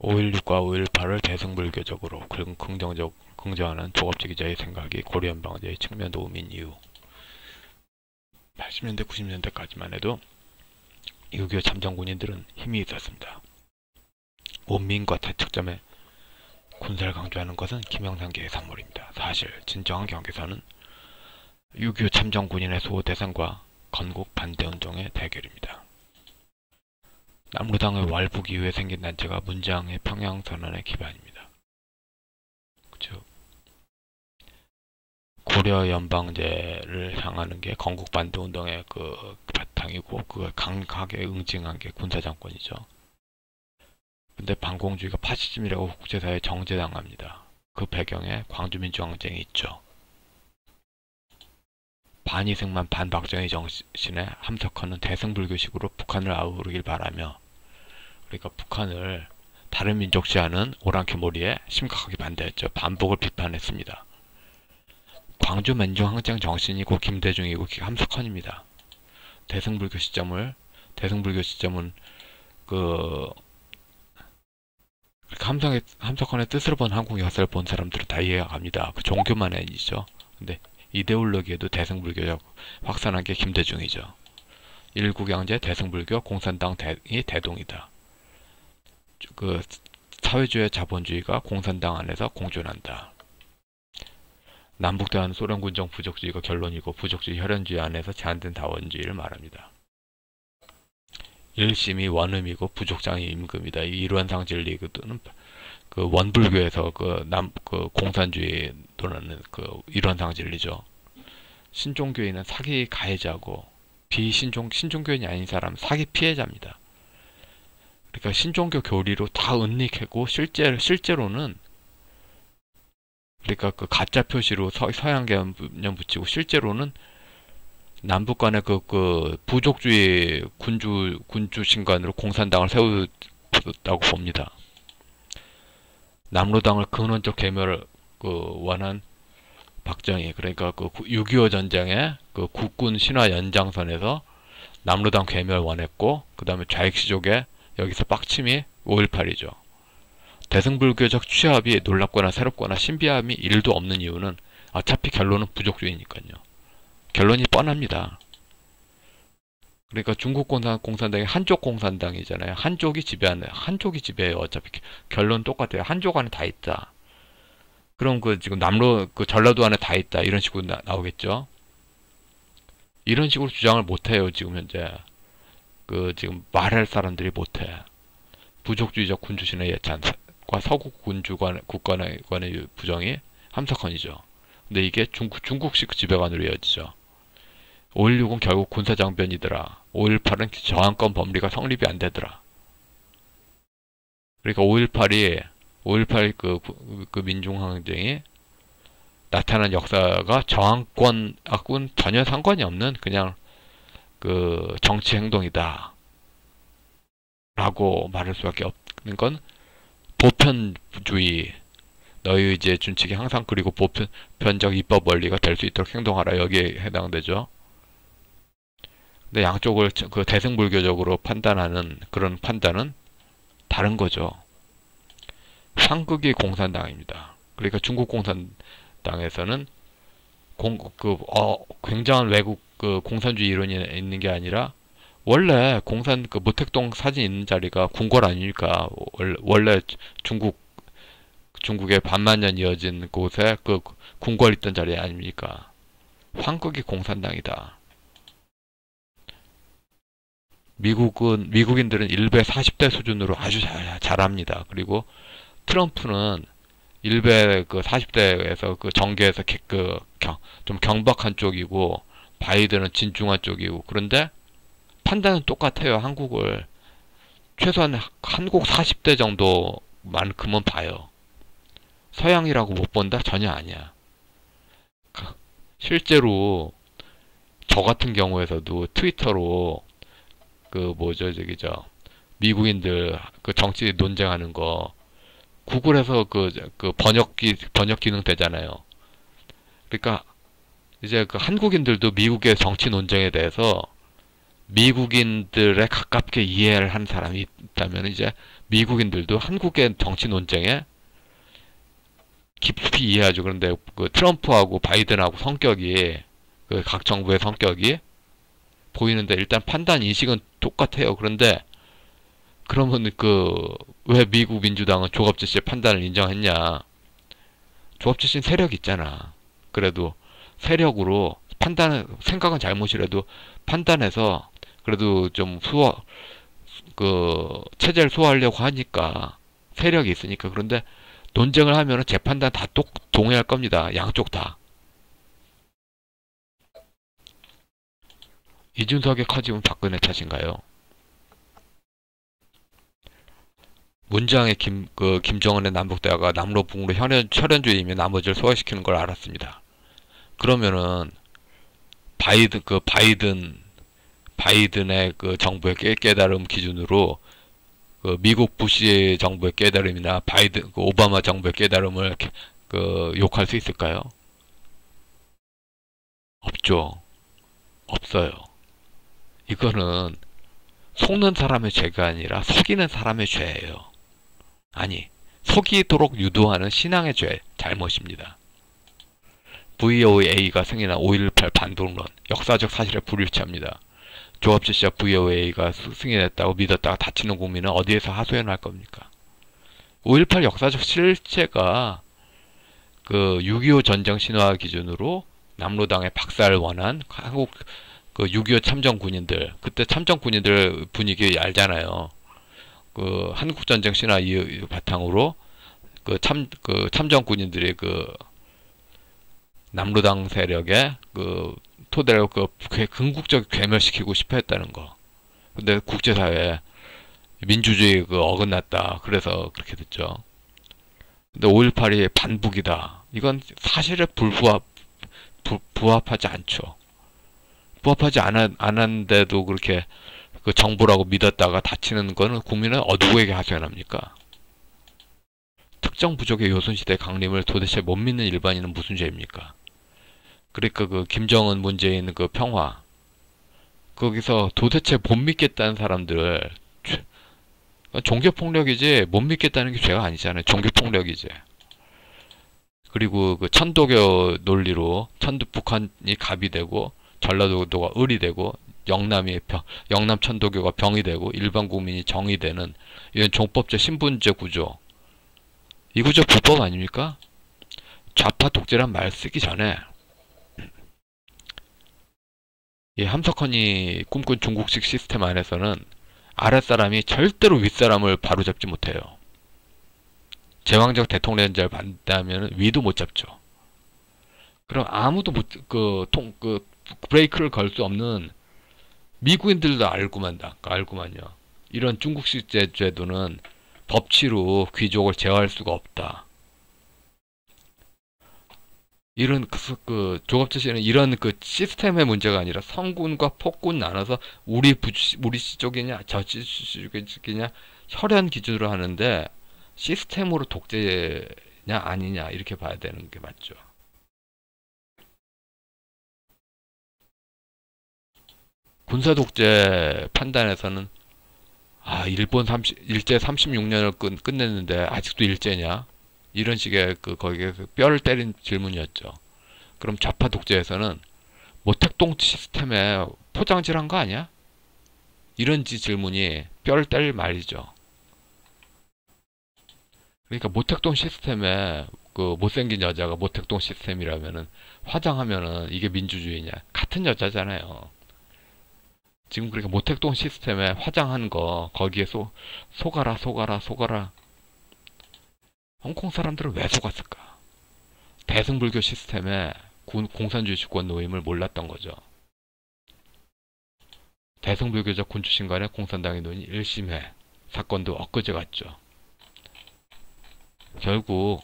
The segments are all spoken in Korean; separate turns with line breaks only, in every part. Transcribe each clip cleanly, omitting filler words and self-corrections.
5.16과 5.18을 대승불교적으로 긍정하는 조갑지 기자의 생각이 고려연방제의 측면 도움인 이유. 80년대, 90년대까지만 해도 6.25 참전 군인들은 힘이 있었습니다. 원민과 대척점에 군사를 강조하는 것은 김영삼계의 산물입니다. 사실 진정한 경계선은 6.25 참전 군인의 수호 대상과 건국 반대운동의 대결입니다. 남로당의 wal북 이후에 생긴 단체가 문장의 평양선언의 기반입니다. 그쵸? 고려연방제를 향하는 게 건국 반대운동의 그 바탕이고 그걸 강하게 응징한 게 군사정권이죠. 근데 반공주의가 파시즘이라고 국제사회에 정죄당합니다. 그 배경에 광주민주항쟁이 있죠. 반이승만 반박정희 정신에 함석헌은 대승불교식으로 북한을 아우르길 바라며, 그러니까 북한을 다른 민족시하는 오랑캐몰이에 심각하게 반대했죠. 반복을 비판했습니다. 광주민주항쟁 정신이고 김대중이고 함석헌입니다. 대승불교 시점은 함석헌의 뜻으로 본 한국 역사를 본 사람들은 다 이해가 갑니다. 그 종교만 아니죠. 근데 이데올로기에도 대승불교적 확산한 게 김대중이죠. 일국양제, 대승불교, 공산당이 대동이다. 그 사회주의 자본주의가 공산당 안에서 공존한다. 남북대화는 소련군정 부족주의가 결론이고 부족주의 혈연주의 안에서 제한된 다원주의를 말합니다. 일심이 원음이고 부족장이 임금이다. 이 일원상 진리는 그 원불교에서 그 공산주의 또는 그 일원상 진리죠. 신종교인은 사기 가해자고 신종교인이 아닌 사람은 사기 피해자입니다. 그러니까 신종교 교리로 다 은닉하고 실제로는 그러니까 그 가짜 표시로 서양 개념 붙이고 실제로는 남북 간의 그 부족주의 군주 신관으로 공산당을 세웠다고 봅니다. 남로당을 근원적 개멸을 원한 박정희, 그러니까 그 6.25 전쟁의 그 국군 신화 연장선에서 남로당 괴멸 원했고, 그 다음에 좌익시족의 여기서 빡침이 5.18이죠. 대승불교적 취합이 놀랍거나 새롭거나 신비함이 1도 없는 이유는 어차피 결론은 부족주의니까요. 결론이 뻔합니다. 그러니까 중국 공산당이 한족 공산당이잖아요. 한족이 지배해요. 어차피 결론 똑같아요. 한족 안에 다 있다. 그럼 지금 전라도 안에 다 있다. 이런 식으로 나오겠죠. 이런 식으로 주장을 못해요. 지금 현재 지금 말할 사람들이 못해. 부족주의적 군주신의 예찬과 서국 국가관의 부정이 함석헌이죠. 근데 이게 중국식 지배관으로 이어지죠. 5.16은 결국 군사장변이더라. 5.18은 저항권 법리가 성립이 안 되더라. 그러니까 5.18 그 민중항쟁이 나타난 역사가 저항권하고는 전혀 상관이 없는 그냥 그 정치 행동이다 라고 말할 수밖에 없는 건 보편주의, 너희 의지의 준칙이 항상 그리고 보편적 입법 원리가 될 수 있도록 행동하라, 여기에 해당되죠. 근데 양쪽을 그 대승불교적으로 판단하는 그런 판단은 다른 거죠. 황극이 공산당입니다. 그러니까 중국 공산당에서는 굉장한 외국 공산주의 이론이 있는 게 아니라 원래 모택동 사진 있는 자리가 궁궐 아닙니까? 원래 중국의 반만년 이어진 곳에 그 궁궐 있던 자리 아닙니까? 황극이 공산당이다. 미국인들은 일베 40대 수준으로 아주 잘합니다. 그리고 트럼프는 일베 그 40대에서 그 정계에서 좀 경박한 쪽이고, 바이든은 진중한 쪽이고, 그런데 판단은 똑같아요. 한국을 최소한 한국 40대 정도만큼은 봐요. 서양이라고 못 본다? 전혀 아니야. 실제로 저 같은 경우에서도 트위터로 미국인들 그 정치 논쟁하는 거 구글에서 번역 기능 되잖아요. 그러니까 이제 그 한국인들도 미국의 정치 논쟁에 대해서 미국인들에 가깝게 이해를 한 사람이 있다면 이제 미국인들도 한국의 정치 논쟁에 깊이 이해하죠. 그런데 그 트럼프하고 바이든하고 성격이 그 각 정부의 성격이 보이는데 일단 판단 인식은 똑같아요. 그런데 그러면 그 왜 미국 민주당은 조갑재 씨의 판단을 인정했냐? 조갑재 씨는 세력 있잖아. 그래도 세력으로 판단은 생각은 잘못이라도 판단해서 그래도 좀 그 체제를 소화하려고 하니까 세력이 있으니까. 그런데 논쟁을 하면은 재판단 다 동의할 겁니다. 양쪽 다. 이준석의 커지면 박근혜 탓인가요? 문장의 김정은의 남북대화가 남로북으로 혈연주의이면 나머지를 소화시키는 걸 알았습니다. 그러면은 바이든의 그 정부의 깨달음 기준으로 그 미국 부시 정부의 깨달음이나 그 오바마 정부의 깨달음을 그 욕할 수 있을까요? 없죠. 없어요. 이거는 속는 사람의 죄가 아니라 속이는 사람의 죄예요. 아니, 속이도록 유도하는 신앙의 죄, 잘못입니다. VOA가 승인한 5.18 반동론, 역사적 사실에 불일치합니다. 조갑재 씨와 VOA가 승인했다고 믿었다가 다치는 국민은 어디에서 하소연할 겁니까? 5.18 역사적 실체가 그 6.25 전쟁 신화 기준으로 남로당의 박살을 원한 한국 그 6.25 참전 군인들, 그때 참전 군인들 분위기 알잖아요. 그 한국전쟁 신화 바탕으로 그 참전 군인들이 그 남로당 세력의 그 토대로 그 궁극적 괴멸시키고 싶어 했다는 거. 근데 국제사회에 민주주의 그 어긋났다. 그래서 그렇게 됐죠. 근데 5.18이 반북이다. 이건 사실에 부합하지 않죠. 부합하지 않았는데도 그렇게 그 정보라고 믿었다가 다치는 거는 국민은 누구에게 하소연합니까? 특정 부족의 요순시대 강림을 도대체 못 믿는 일반인은 무슨 죄입니까? 그러니까 그 김정은 문재인 그 평화 거기서 도대체 못 믿겠다는 사람들 종교폭력이지 못 믿겠다는 게 죄가 아니잖아요. 종교폭력이지. 그리고 그 천도교 논리로 북한이 갑이 되고 전라도가 을이 되고 영남 천도교가 병이 되고 일반 국민이 정이 되는 이런 종법제 신분제 구조. 이 구조 불법 아닙니까? 좌파 독재란 말 쓰기 전에 이 함석헌이 꿈꾼 중국식 시스템 안에서는 아랫사람이 절대로 윗사람을 바로잡지 못해요. 제왕적 대통령제를 반대하면 위도 못 잡죠. 그럼 아무도 브레이크를 걸 수 없는 미국인들도 알고만요. 이런 중국식 제도는 법치로 귀족을 제어할 수가 없다. 이런 조갑재 씨는 이런 그 시스템의 문제가 아니라 성군과 폭군 나눠서 우리 쪽이냐 저 쪽이냐 혈연 기준으로 하는데 시스템으로 독재냐 아니냐 이렇게 봐야 되는 게 맞죠. 군사 독재 판단에서는 일본 일제 36년을 끝냈는데 아직도 일제냐? 이런 식의 거기에서 뼈를 때린 질문이었죠. 그럼 좌파 독재에서는 모택동 시스템에 포장질한 거 아니야? 이런 질문이 뼈를 때릴 말이죠. 그러니까 모택동 시스템에 그 못생긴 여자가 모택동 시스템이라면은 화장하면은 이게 민주주의냐? 같은 여자잖아요. 지금 그러니까 모택동 시스템에 화장한 거 거기에 속아라. 홍콩 사람들은 왜 속았을까? 대승불교 시스템에 공산주의 주권 노임을 몰랐던 거죠. 대승불교적 군 출신 간에 공산당의 논의 1심회 사건도 엊그제 같죠. 결국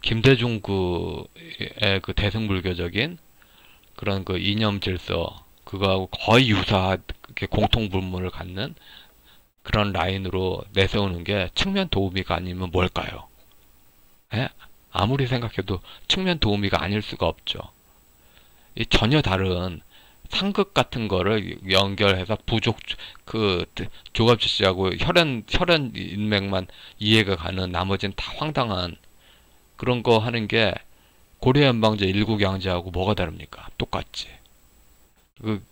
김대중 의 그 대승불교적인 그런 그 이념 질서 그거하고 거의 유사하게 공통 분모를 갖는 그런 라인으로 내세우는 게 측면 도우미가 아니면 뭘까요? 에? 아무리 생각해도 측면 도우미가 아닐 수가 없죠. 이 전혀 다른 상극 같은 거를 연결해서 부족 그 조갑지씨하고 혈연 인맥만 이해가 가는 나머지는 다 황당한 그런 거 하는 게 고려 연방제 일국양제하고 뭐가 다릅니까? 똑같지.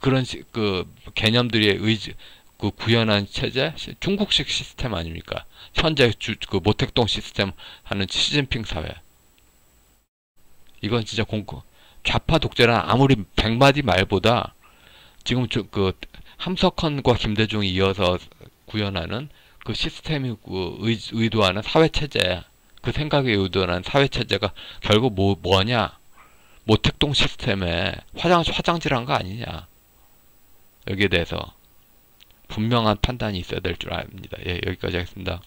그런 그 개념들이 그 구현한 체제 중국식 시스템 아닙니까? 현재 그 모택동 시스템 하는 시진핑 사회. 이건 진짜 좌파 독재란 아무리 백마디 말보다 지금 그 함석헌과 김대중이 이어서 구현하는 그 시스템이 그 의도하는 사회체제, 그 생각에 의도하는 사회체제가 결국 뭐냐? 모택동 시스템에 화장질한 거 아니냐? 여기에 대해서 분명한 판단이 있어야 될 줄 압니다. 예, 여기까지 하겠습니다.